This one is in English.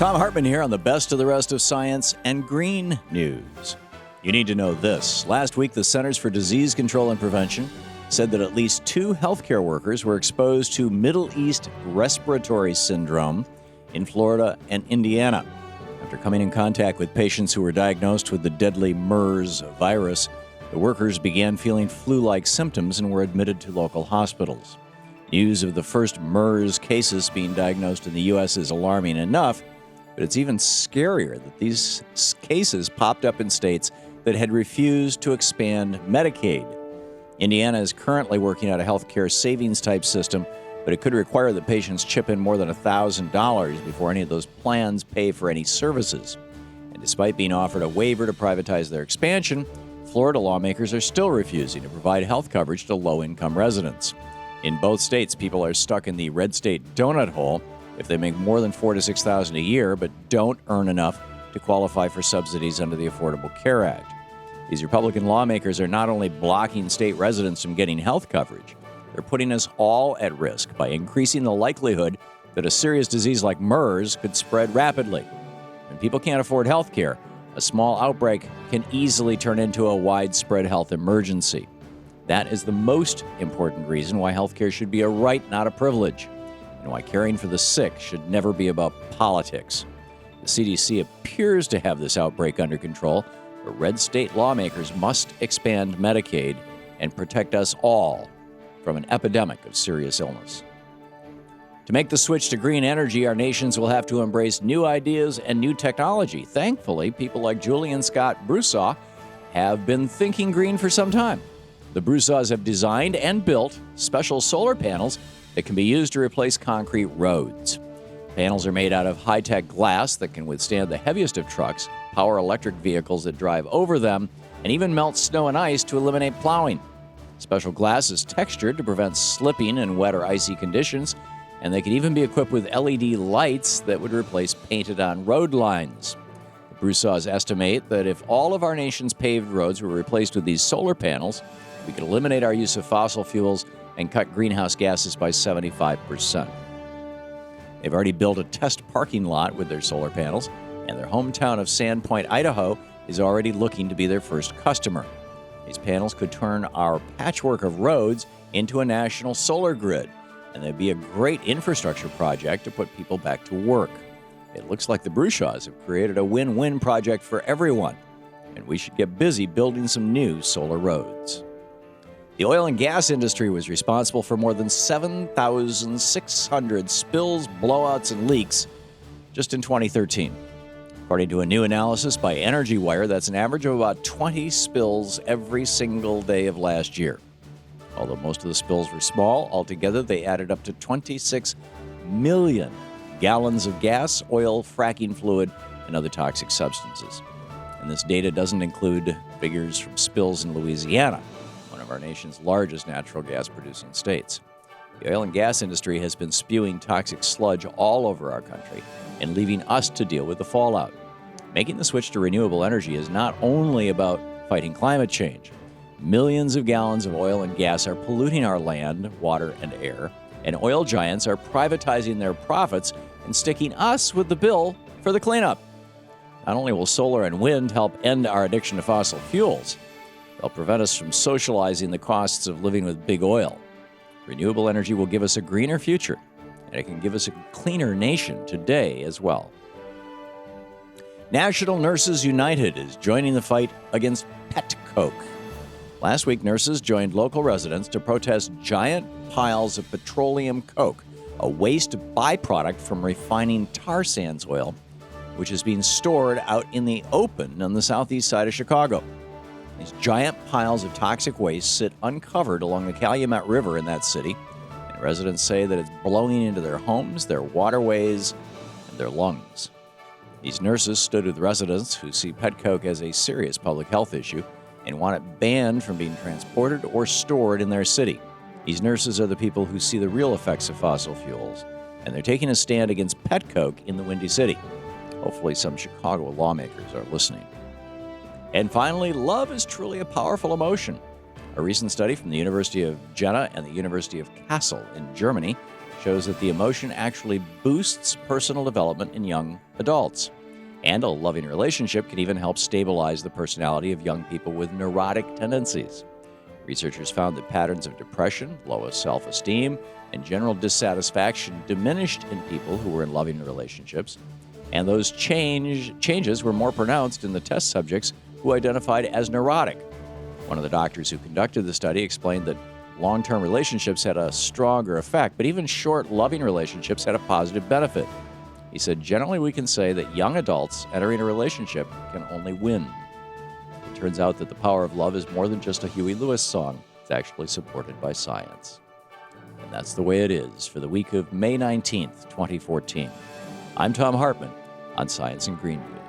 Thom Hartmann here on the best of the rest of science and green news. You need to know this. Last week, the Centers for Disease Control and Prevention said that at least 2 healthcare workers were exposed to Middle East respiratory syndrome in Florida and Indiana. After coming in contact with patients who were diagnosed with the deadly MERS virus, the workers began feeling flu-like symptoms and were admitted to local hospitals. News of the first MERS cases being diagnosed in the U.S. is alarming enough, but it's even scarier that these cases popped up in states that had refused to expand Medicaid. Indiana is currently working out a healthcare savings-type system, but it could require that patients chip in more than $1,000 before any of those plans pay for any services. And despite being offered a waiver to privatize their expansion, Florida lawmakers are still refusing to provide health coverage to low-income residents. In both states, people are stuck in the red state donut hole if they make more than $4,000 to $6,000 a year but don't earn enough to qualify for subsidies under the Affordable Care Act. These Republican lawmakers are not only blocking state residents from getting health coverage, they're putting us all at risk by increasing the likelihood that a serious disease like MERS could spread rapidly. When people can't afford health care, a small outbreak can easily turn into a widespread health emergency. That is the most important reason why health care should be a right, not a privilege, and why caring for the sick should never be about politics. The CDC appears to have this outbreak under control, but red state lawmakers must expand Medicaid and protect us all from an epidemic of serious illness. To make the switch to green energy, our nations will have to embrace new ideas and new technology. Thankfully, people like Julian Scott Broussard have been thinking green for some time. The Broussards have designed and built special solar panels that can be used to replace concrete roads. Panels are made out of high-tech glass that can withstand the heaviest of trucks, power electric vehicles that drive over them, and even melt snow and ice to eliminate plowing. Special glass is textured to prevent slipping in wet or icy conditions, and they can even be equipped with LED lights that would replace painted-on road lines. The Broussards estimate that if all of our nation's paved roads were replaced with these solar panels, we could eliminate our use of fossil fuels and cut greenhouse gases by 75%. They've already built a test parking lot with their solar panels, and their hometown of Sandpoint, Idaho, is already looking to be their first customer. These panels could turn our patchwork of roads into a national solar grid, and they'd be a great infrastructure project to put people back to work. It looks like the Broussards have created a win-win project for everyone, and we should get busy building some new solar roads. The oil and gas industry was responsible for more than 7,600 spills, blowouts, and leaks just in 2013. According to a new analysis by EnergyWire, that's an average of about 20 spills every single day of last year. Although most of the spills were small, altogether they added up to 26 million gallons of gas, oil, fracking fluid, and other toxic substances. And this data doesn't include figures from spills in Louisiana, one of our nation's largest natural gas producing states. The oil and gas industry has been spewing toxic sludge all over our country and leaving us to deal with the fallout. Making the switch to renewable energy is not only about fighting climate change. Millions of gallons of oil and gas are polluting our land, water, and air, and oil giants are privatizing their profits and sticking us with the bill for the cleanup. Not only will solar and wind help end our addiction to fossil fuels, they'll prevent us from socializing the costs of living with big oil. Renewable energy will give us a greener future, and it can give us a cleaner nation today as well. National Nurses United is joining the fight against Petcoke. Last week, nurses joined local residents to protest giant piles of petroleum coke, a waste byproduct from refining tar sands oil, which is being stored out in the open on the southeast side of Chicago. These giant piles of toxic waste sit uncovered along the Calumet River in that city, and residents say that it's blowing into their homes, their waterways, and their lungs. These nurses stood with residents who see Petcoke as a serious public health issue and want it banned from being transported or stored in their city. These nurses are the people who see the real effects of fossil fuels, and they're taking a stand against Petcoke in the Windy City. Hopefully some Chicago lawmakers are listening. And finally, love is truly a powerful emotion. A recent study from the University of Jena and the University of Kassel in Germany shows that the emotion actually boosts personal development in young adults. And a loving relationship can even help stabilize the personality of young people with neurotic tendencies. Researchers found that patterns of depression, low self-esteem, and general dissatisfaction diminished in people who were in loving relationships. And those changes were more pronounced in the test subjects who identified as neurotic. One of the doctors who conducted the study explained that long-term relationships had a stronger effect, but even short, loving relationships had a positive benefit. He said, generally, we can say that young adults entering a relationship can only win. It turns out that the power of love is more than just a Huey Lewis song. It's actually supported by science. And that's the way it is for the week of May 19th, 2014. I'm Thom Hartmann on Science and Green News.